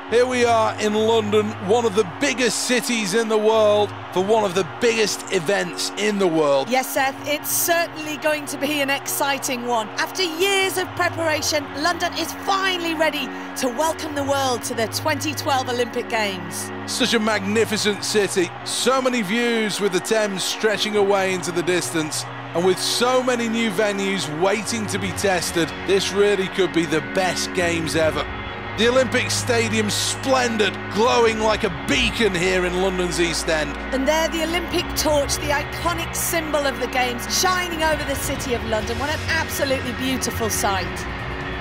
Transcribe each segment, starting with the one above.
Here we are in London, one of the biggest cities in the world, for one of the biggest events in the world. Yes, Seth, it's certainly going to be an exciting one. After years of preparation, London is finally ready to welcome the world to the 2012 Olympic Games. Such a magnificent city, so many views with the Thames stretching away into the distance, and with so many new venues waiting to be tested, this really could be the best Games ever. The Olympic Stadium's splendid, glowing like a beacon here in London's East End. And there, the Olympic torch, the iconic symbol of the Games, shining over the city of London. What an absolutely beautiful sight.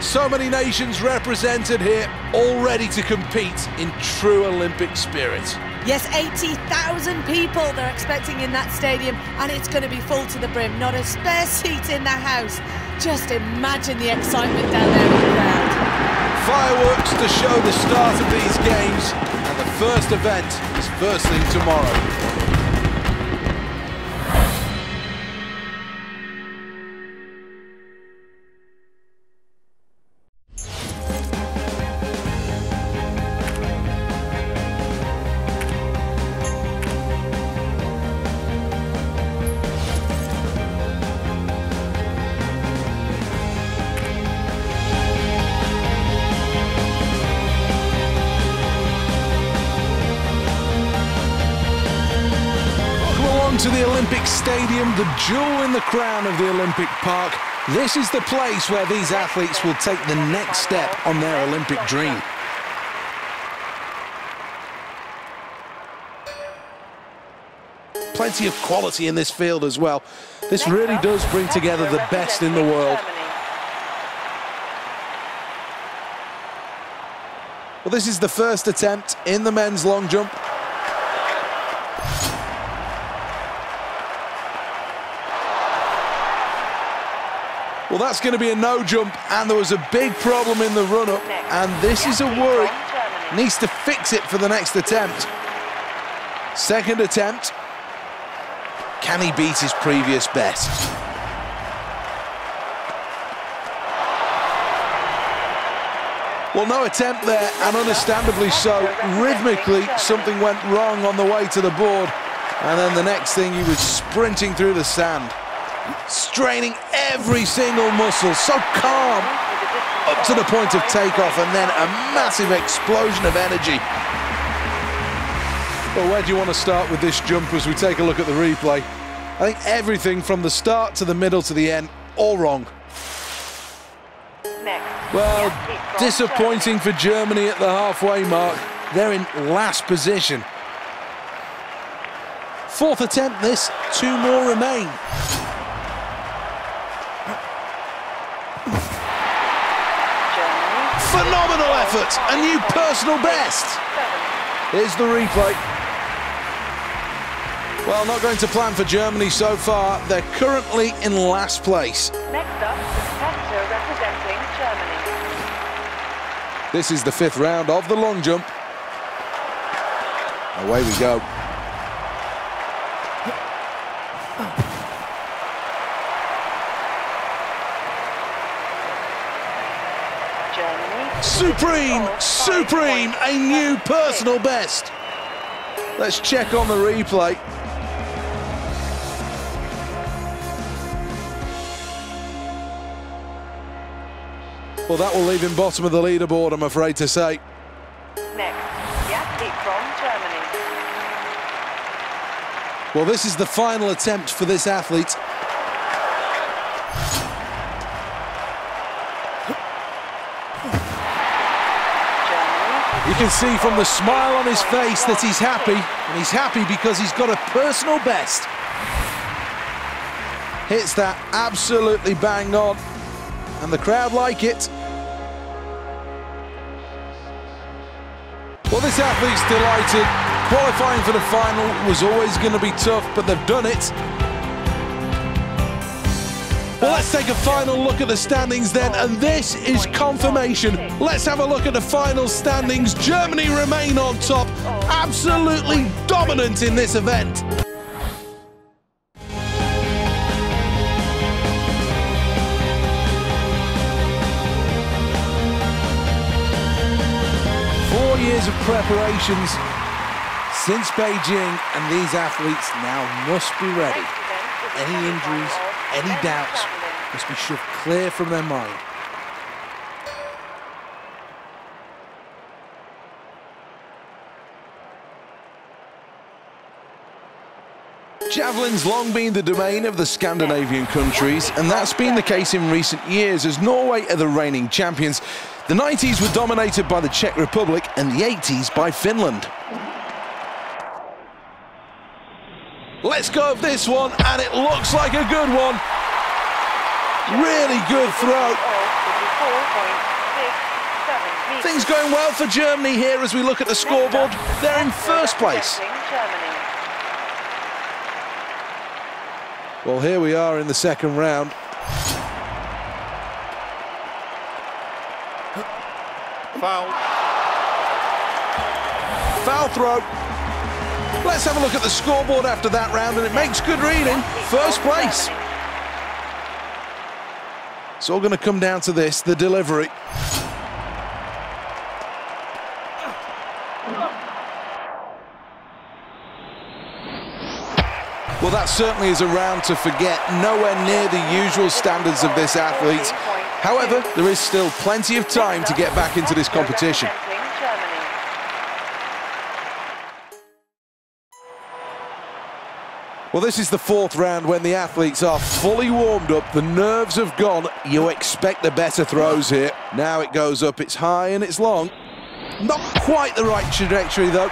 So many nations represented here, all ready to compete in true Olympic spirit. Yes, 80,000 people they're expecting in that stadium, and it's going to be full to the brim. Not a spare seat in the house. Just imagine the excitement down there in the crowd. Fireworks to show the start of these games, and the first event is first thing tomorrow. To the Olympic Stadium, the jewel in the crown of the Olympic Park. This is the place where these athletes will take the next step on their Olympic dream. Plenty of quality in this field as well. This really does bring together the best in the world. Well, this is the first attempt in the men's long jump. Well, that's going to be a no jump, and there was a big problem in the run-up, and this is a worry. Needs to fix it for the next attempt. Second attempt. Can he beat his previous best? Well, no attempt there, and understandably so. Rhythmically, something went wrong on the way to the board, and then the next thing, he was sprinting through the sand, straining every single muscle, so calm, up to the point of takeoff, and then a massive explosion of energy. Well, where do you want to start with this jump as we take a look at the replay? I think everything from the start to the middle to the end, all wrong. Well, disappointing for Germany at the halfway mark. They're in last position. Fourth attempt this, 2 more remain. Phenomenal effort, a new personal best. Here's the replay. Well, not going to plan for Germany so far. They're currently in last place. Next up, the competitor representing Germany. This is the 5th round of the long jump. Away we go. Supreme, supreme, a new personal best. Let's check on the replay. Well, that will leave him bottom of the leaderboard, I'm afraid to say. Next, the athlete from Germany. Well, this is the final attempt for this athlete. You can see from the smile on his face that he's happy, and he's happy because he's got a personal best. Hits that absolutely bang on, and the crowd like it. Well, this athlete's delighted. Qualifying for the final was always going to be tough, but they've done it. Well, let's take a final look at the standings then, and this is confirmation. Let's have a look at the final standings. Germany remain on top, absolutely dominant in this event. years of preparations since Beijing, and these athletes now must be ready. Any injuries, any doubts must be shoved clear from their mind. Javelin's long been the domain of the Scandinavian countries, and that's been the case in recent years as Norway are the reigning champions. The 90s were dominated by the Czech Republic and the 80s by Finland. Let's go of this one, and it looks like a good one. Really good throw. Things going well for Germany here as we look at the scoreboard. They're in first place. Well, here we are in the second round. Foul. Foul throw. Let's have a look at the scoreboard after that round, and it makes good reading. First place. It's all going to come down to this, the delivery. Well, that certainly is a round to forget. Nowhere near the usual standards of this athlete. However, there is still plenty of time to get back into this competition. Well, this is the fourth round when the athletes are fully warmed up. The nerves have gone. You expect the better throws here. Now it goes up, it's high and it's long. Not quite the right trajectory though.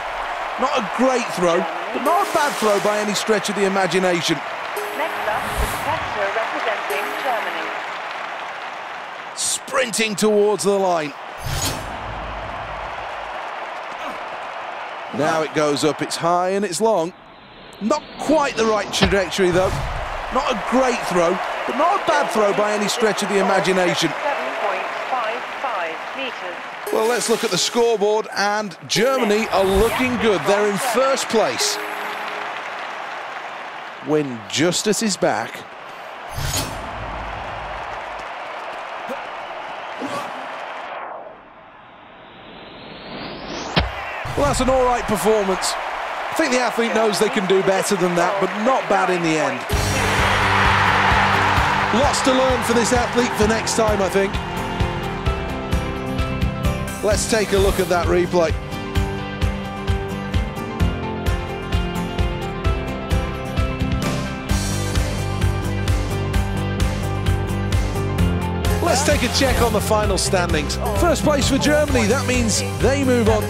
Not a great throw, but not a bad throw by any stretch of the imagination. Next up, the competitor representing Germany. Sprinting towards the line. Now it goes up, it's high and it's long. Not quite the right trajectory though. Not a great throw, but not a bad throw by any stretch of the imagination. 7.55 meters. Well, let's look at the scoreboard, and Germany are looking good. They're in first place. When justice is back. Well, that's an all right performance. I think the athlete knows they can do better than that, but not bad in the end. Lots to learn for this athlete for next time, I think. Let's take a look at that replay. Let's take a check on the final standings. First place for Germany, that means they move on.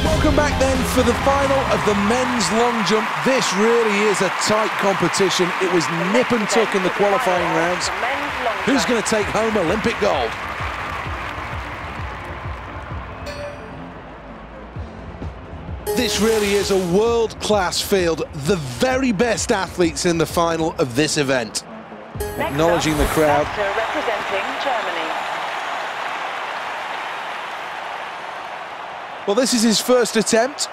Welcome back then for the final of the men's long jump. This really is a tight competition. It was nip and tuck in the qualifying rounds. Who's going to take home Olympic gold? This really is a world-class field. The very best athletes in the final of this event. Acknowledging the crowd. Representing Germany. Well, this is his first attempt.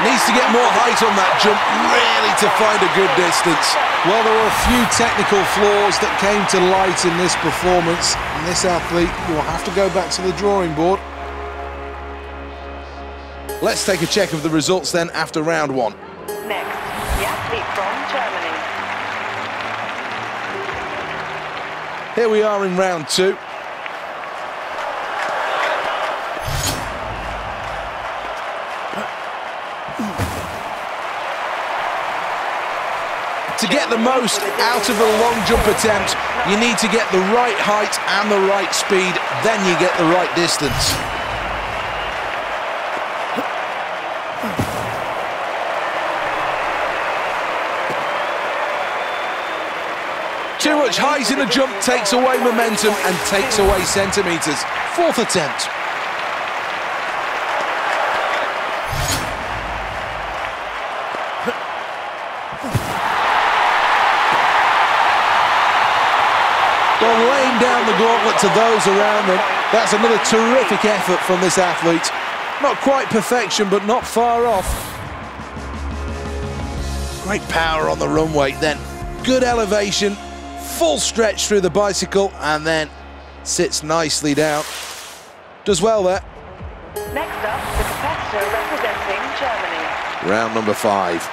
Needs to get more height on that jump, really, to find a good distance. Well, there were a few technical flaws that came to light in this performance, and this athlete will have to go back to the drawing board. Let's take a check of the results then after round one. Next, the athlete from Germany. Here we are in round two. To get the most out of a long jump attempt, you need to get the right height and the right speed, then you get the right distance. Too much height in a jump takes away momentum and takes away centimetres. Fourth attempt. Well, laying down the gauntlet to those around them. That's another terrific effort from this athlete. Not quite perfection, but not far off. Great power on the runway then. Good elevation, full stretch through the bicycle, and then sits nicely down. Does well there. Next up, the competitor representing Germany. Round number 5.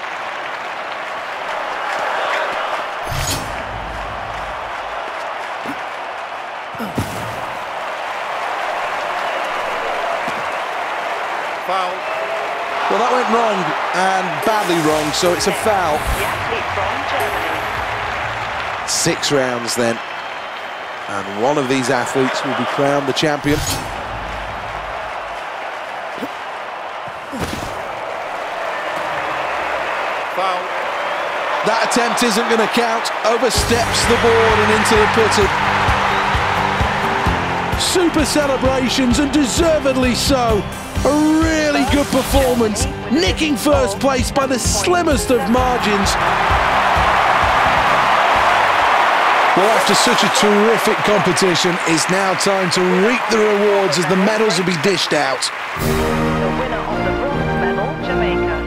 Foul. Well, that went wrong, and badly wrong, so it's a foul. The athlete from Germany. 6 rounds then, and one of these athletes will be crowned the champion. Foul. That attempt isn't going to count. Oversteps the board and into the putty. Super celebrations, and deservedly so. A really good performance, nicking first place by the slimmest of margins. Well, after such a terrific competition, it's now time to reap the rewards as the medals will be dished out. The winner of the bronze medal, Jamaica.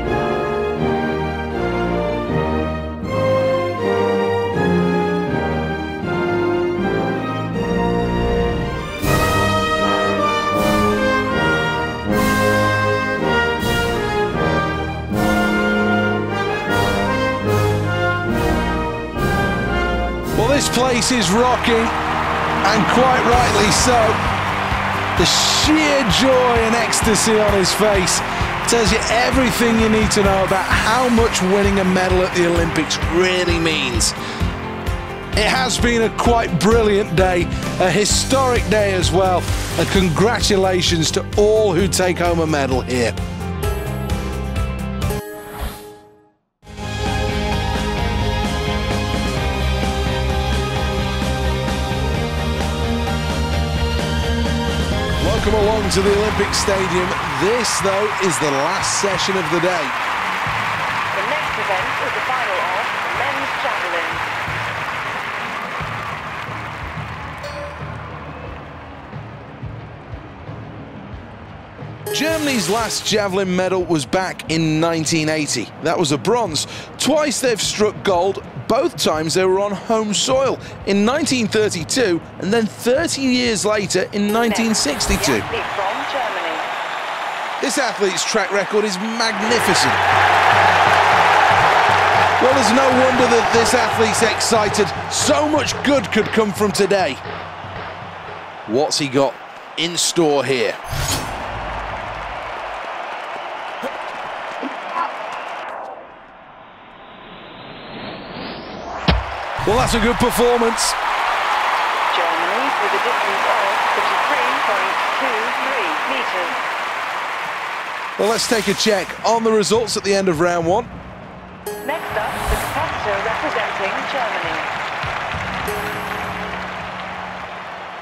This place is rocking, and quite rightly so. The sheer joy and ecstasy on his face tells you everything you need to know about how much winning a medal at the Olympics really means. It has been a quite brilliant day, a historic day as well, and congratulations to all who take home a medal here. Welcome along to the Olympic Stadium. This, though, is the last session of the day. The next event is the final of the men's javelin. Germany's last javelin medal was back in 1980. That was a bronze. Twice they've struck gold. Both times they were on home soil, in 1932 and then 30 years later in 1962. The athlete from Germany. This athlete's track record is magnificent. Well, there's no wonder that this athlete's excited. So much good could come from today. What's he got in store here? Well, that's a good performance. Germany with a distance of 33.23 metres. Well, let's take a check on the results at the end of round 1. Next up, the competitor representing Germany.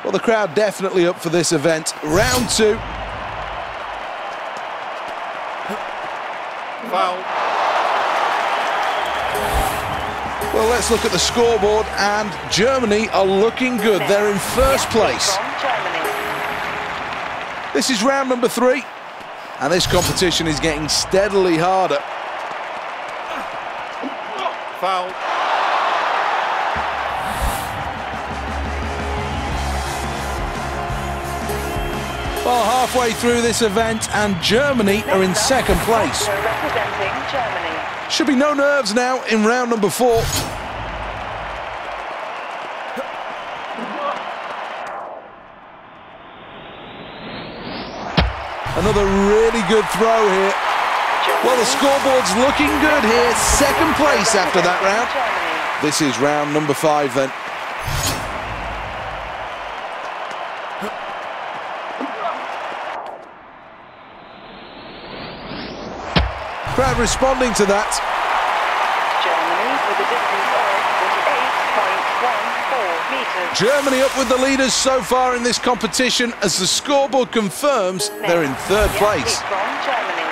Well, the crowd definitely up for this event. Round 2. Foul. Well, let's look at the scoreboard, and Germany are looking good. They're in first place. From Germany. This is round number 3, and this competition is getting steadily harder. Foul. Well, halfway through this event, and Germany are in second place. Representing Germany. Should be no nerves now in round number 4. Another really good throw here. Well, the scoreboard's looking good here. Second place after that round. This is round number 5 then. Crowd responding to that. Germany with a distance of 48.14 metres. Germany up with the leaders so far in this competition, as the scoreboard confirms they're in third place. From Germany.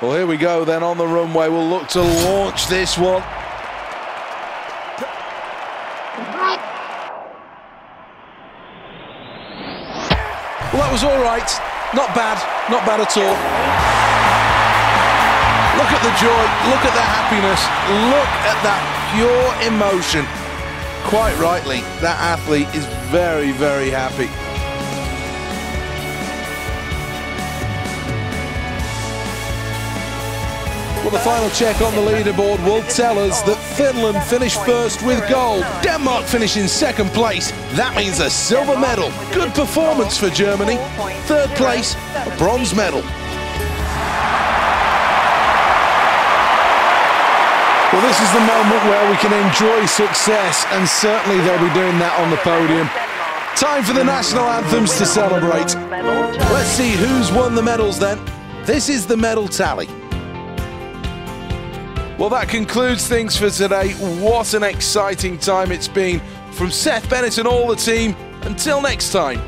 Well, here we go then on the runway. We'll look to launch this one. Well, that was all right. Not bad at all. Look at the joy, look at the happiness, look at that pure emotion. Quite rightly, that athlete is very, very happy. Well, the final check on the leaderboard will tell us that Finland finished first with gold. Denmark finished in second place. That means a silver medal. Good performance for Germany. Third place, a bronze medal. Well, this is the moment where we can enjoy success, and certainly they'll be doing that on the podium. Time for the national anthems to celebrate. Let's see who's won the medals then. This is the medal tally. Well, that concludes things for today. What an exciting time it's been. From Seth Bennett and all the team, until next time.